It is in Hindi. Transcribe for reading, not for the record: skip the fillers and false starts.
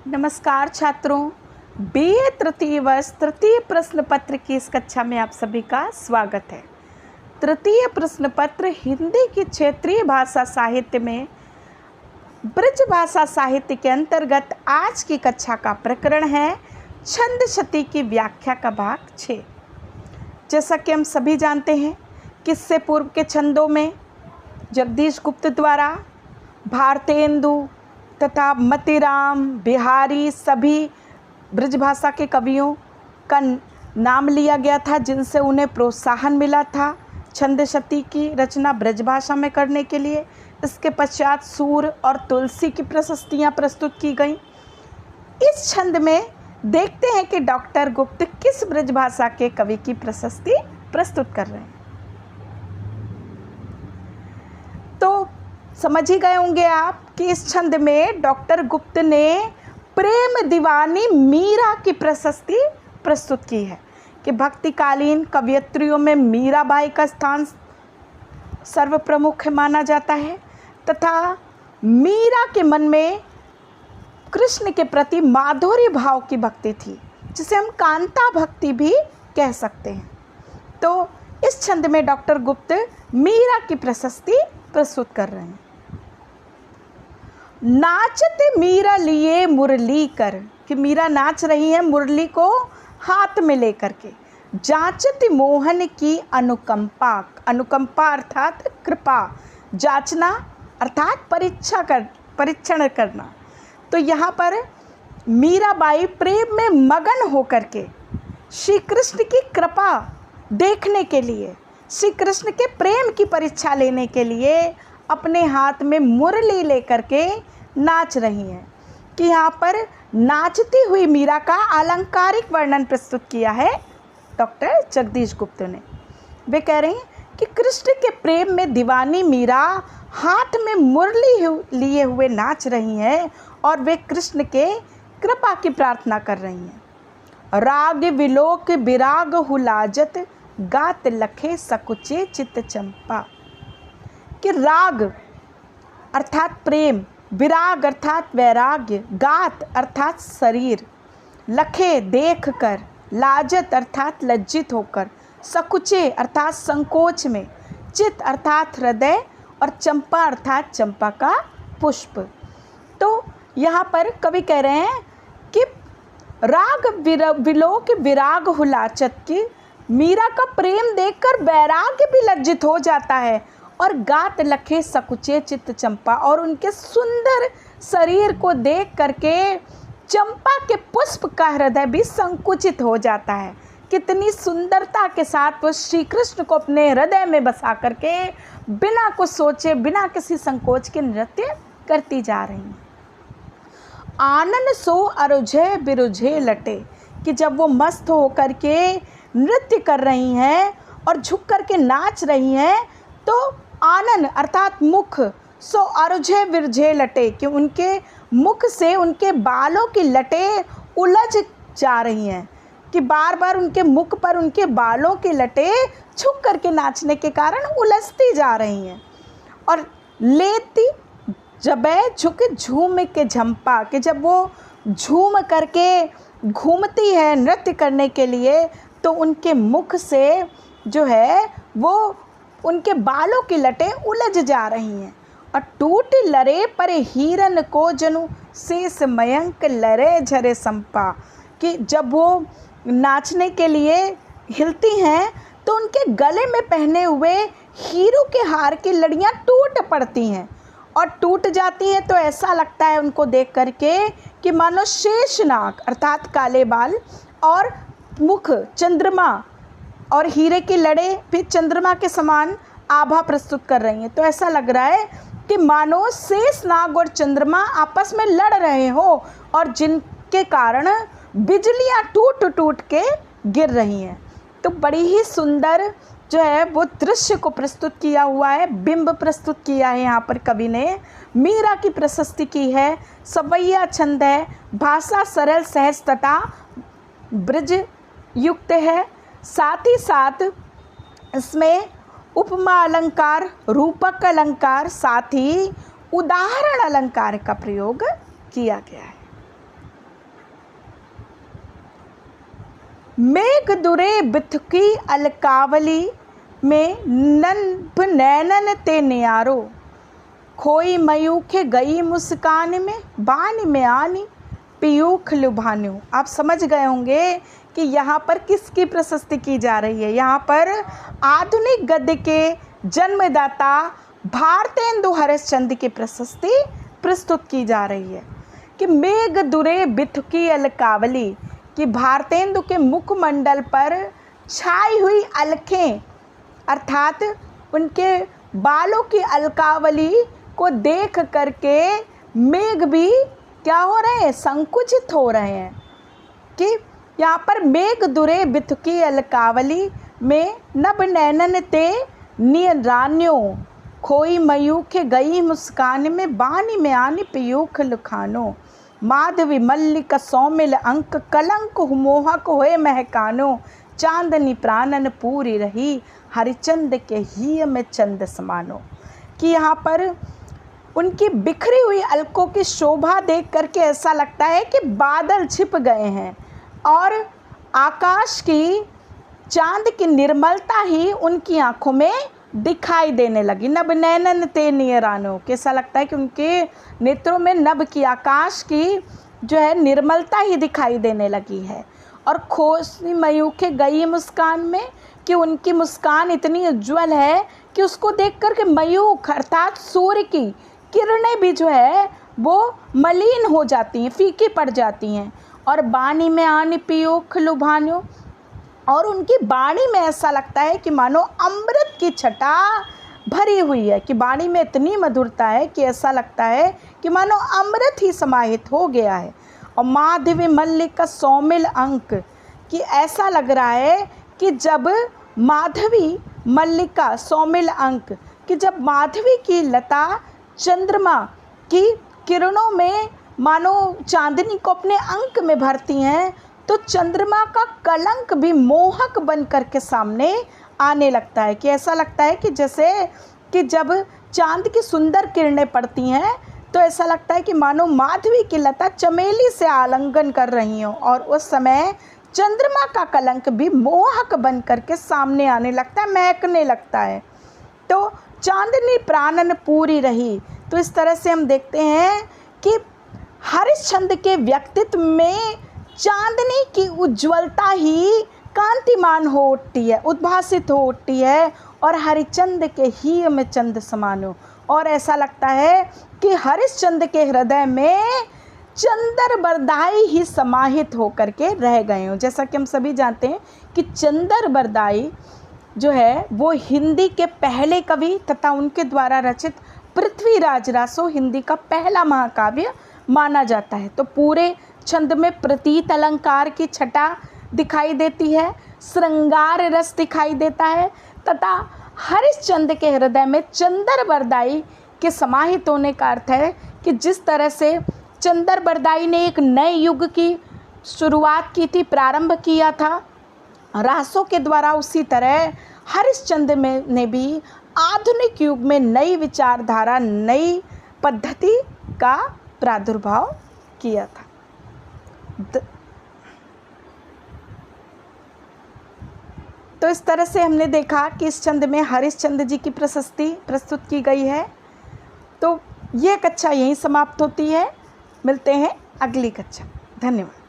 नमस्कार छात्रों, बीए तृतीय वर्ष तृतीय प्रश्न पत्र की इस कक्षा में आप सभी का स्वागत है। तृतीय प्रश्न पत्र हिंदी की क्षेत्रीय भाषा साहित्य में ब्रज भाषा साहित्य के अंतर्गत आज की कक्षा का प्रकरण है छंद शती की व्याख्या का भाग 6। जैसा कि हम सभी जानते हैं कि इससे पूर्व के छंदों में जगदीश गुप्त द्वारा भारतेंदु तथा मतिराम, बिहारी सभी ब्रजभाषा के कवियों का नाम लिया गया था, जिनसे उन्हें प्रोत्साहन मिला था छंद शती की रचना ब्रजभाषा में करने के लिए। इसके पश्चात सूर और तुलसी की प्रशस्तियाँ प्रस्तुत की गईं। इस छंद में देखते हैं कि डॉक्टर गुप्त किस ब्रजभाषा के कवि की प्रशस्ति प्रस्तुत कर रहे हैं। तो समझ ही गए होंगे आप कि इस छंद में डॉक्टर गुप्त ने प्रेम दीवानी मीरा की प्रशस्ति प्रस्तुत की है कि भक्तिकालीन कवयित्रियों में मीराबाई का स्थान सर्वप्रमुख माना जाता है तथा मीरा के मन में कृष्ण के प्रति माधुर्य भाव की भक्ति थी, जिसे हम कांता भक्ति भी कह सकते हैं। तो इस छंद में डॉक्टर गुप्त मीरा की प्रशस्ति प्रस्तुत कर रहे हैं। नाचते मीरा लिए मुरली कर, कि मीरा नाच रही है मुरली को हाथ में लेकर के। जांचती मोहन की अनुकंपा, अनुकंपा अर्थात कृपा, जांचना अर्थात परीक्षण करना। तो यहाँ पर मीराबाई प्रेम में मगन होकर के श्री कृष्ण की कृपा देखने के लिए, श्री कृष्ण के प्रेम की परीक्षा लेने के लिए अपने हाथ में मुरली लेकर के नाच रही हैं। कि यहाँ पर नाचती हुई मीरा का अलंकारिक वर्णन प्रस्तुत किया है डॉक्टर जगदीश गुप्त ने। वे कह रहे हैं कि कृष्ण के प्रेम में दीवानी मीरा हाथ में मुरली लिए हुए नाच रही हैं और वे कृष्ण के कृपा की प्रार्थना कर रही हैं। राग विलोक विराग हुलाजत गात लखे सकुचे चित चंपा, कि राग अर्थात प्रेम, विराग अर्थात वैराग्य, गात अर्थात शरीर, लखे देख कर, लाजत अर्थात लज्जित होकर, सकुचे अर्थात संकोच में, चित अर्थात हृदय और चंपा अर्थात चंपा का पुष्प। तो यहाँ पर कवि कह रहे हैं कि राग विलोक विराग हुलाचत, की मीरा का प्रेम देखकर वैराग्य भी लज्जित हो जाता है और गात लखे सकुचे चित्त चंपा, और उनके सुंदर शरीर को देख करके चंपा के पुष्प का हृदय भी संकुचित हो जाता है। कितनी सुंदरता के साथ वो श्री कृष्ण को अपने हृदय में बसा करके बिना कुछ सोचे, बिना किसी संकोच के नृत्य करती जा रही हैं। आनंद सो अरुझे बिरुझे लटे, कि जब वो मस्त होकर के नृत्य कर रही हैं और झुक करके नाच रही हैं तो आनन अर्थात मुख, सो अरुझे बिरुझे लटे, कि उनके मुख से उनके बालों की लटें उलझ जा रही हैं, कि बार बार उनके मुख पर उनके बालों की लटें झुक करके नाचने के कारण उलझती जा रही हैं। और लेती जबे झुक झूम के झंपा, कि जब वो झूम करके घूमती है नृत्य करने के लिए तो उनके मुख से जो है वो उनके बालों की लटें उलझ जा रही हैं। और टूट लरे पर हीरन को जनु शेष मयंक लरे झरे संपा, कि जब वो नाचने के लिए हिलती हैं तो उनके गले में पहने हुए हीरों के हार की लड़ियाँ टूट पड़ती हैं और टूट जाती हैं। तो ऐसा लगता है उनको देख करके कि मानो शेषनाग अर्थात काले बाल और मुख चंद्रमा और हीरे की लड़े भी चंद्रमा के समान आभा प्रस्तुत कर रही हैं। तो ऐसा लग रहा है कि मानो शेषनाग और चंद्रमा आपस में लड़ रहे हो और जिनके कारण बिजलियां टूट टूट के गिर रही हैं। तो बड़ी ही सुंदर जो है वो दृश्य को प्रस्तुत किया हुआ है, बिंब प्रस्तुत किया है यहाँ पर कवि ने। मीरा की प्रशस्ति की है, सवैया छंद है, भाषा सरल सहज तथा ब्रज युक्त है। साथ ही साथ इसमें उपमा अलंकार, रूपक अलंकार, साथ ही उदाहरण अलंकार का प्रयोग किया गया है। मेघ दुरे बिथुकी अलकावली में नभ नैनन ते नियारो, खोई मयूखे गई मुस्कान में बान में आनी पीयूख लुभान्यो। आप समझ गए होंगे कि यहाँ पर किसकी प्रशस्ति की जा रही है। यहाँ पर आधुनिक गद्य के जन्मदाता भारतेंदु हरिश्चंद्र की प्रशस्ति प्रस्तुत की जा रही है कि मेघ दुरे बिथुकी अलकावली, कि भारतेंदु के मुखमंडल पर छाई हुई अलखें अर्थात उनके बालों की अलकावली को देख करके मेघ भी क्या हो रहे हैं, संकुचित हो रहे हैं। कि यहाँ पर मेघ दुरे बिथुकी अलकावली में नभ नैनन ते नियरान्यो, खोई मयूखे गई मुस्कान में बानी में आनी पीयूख लुखानो, माधवी मल्लिक सौमिल अंक कलंक मोहक होए महकानो, चांदनी प्राणन पूरी रही हरिचंद के ही में चंद समानो। कि यहाँ पर उनकी बिखरी हुई अलकों की शोभा देख करके ऐसा लगता है कि बादल छिप गए हैं और आकाश की चांद की निर्मलता ही उनकी आंखों में दिखाई देने लगी। नभ नैनन ते नियरानो, कैसा लगता है कि उनके नेत्रों में नभ की, आकाश की जो है निर्मलता ही दिखाई देने लगी है। और खोई मयूखे गई मुस्कान में, कि उनकी मुस्कान इतनी उज्ज्वल है कि उसको देख कर के मयूख अर्थात सूर्य की किरणें भी जो है वो मलिन हो जाती हैं, फीकी पड़ जाती हैं। और बानी में आनी पीयूख लुभान्यो, और उनकी बाणी में ऐसा लगता है कि मानो अमृत की छटा भरी हुई है, कि बाणी में इतनी मधुरता है कि ऐसा लगता है कि मानो अमृत ही समाहित हो गया है। और माधवी मल्लिका सौमिल अंक, कि ऐसा लग रहा है कि जब माधवी मल्लिका सौमिल अंक, कि जब माधवी की लता चंद्रमा की किरणों में मानो चांदनी को अपने अंक में भरती हैं, तो चंद्रमा का कलंक भी मोहक बन कर के सामने आने लगता है। कि ऐसा लगता है कि जैसे कि जब चांद की सुंदर किरणें पड़ती हैं तो ऐसा लगता है कि मानो माधवी की लता चमेली से आलिंगन कर रही हो, और उस समय चंद्रमा का कलंक भी मोहक बन कर के सामने आने लगता है, महकने लगता है। तो चांदनी प्राणन पूरी रही। तो इस तरह से हम देखते हैं कि हरिश्चंद्र के व्यक्तित्व में चांदनी की उज्ज्वलता ही कांतिमान हो उठती है, उद्भासित हो उठती है, और हरिश्चंद्र के ही में चंद समानो, और ऐसा लगता है कि हरिश्चंद्र के हृदय में चंदर बरदाई ही समाहित होकर के रह गए हों। जैसा कि हम सभी जानते हैं कि चंदर बरदाई जो है वो हिंदी के पहले कवि तथा उनके द्वारा रचित पृथ्वीराज रासो हिंदी का पहला महाकाव्य माना जाता है। तो पूरे छंद में प्रतीत अलंकार की छटा दिखाई देती है, श्रृंगार रस दिखाई देता है, तथा हरिश्चंद्र के हृदय में चंदर बरदाई के समाहित होने का अर्थ है कि जिस तरह से चंदर बरदाई ने एक नए युग की शुरुआत की थी, प्रारंभ किया था रासों के द्वारा, उसी तरह हरिश्चंद्र ने भी आधुनिक युग में नई विचारधारा, नई पद्धति का प्रादुर्भाव किया था। तो इस तरह से हमने देखा कि इस छंद में हरिश्चंद्र जी की प्रशस्ति प्रस्तुत की गई है। तो ये कक्षा यहीं समाप्त होती है। मिलते हैं अगली कक्षा। धन्यवाद।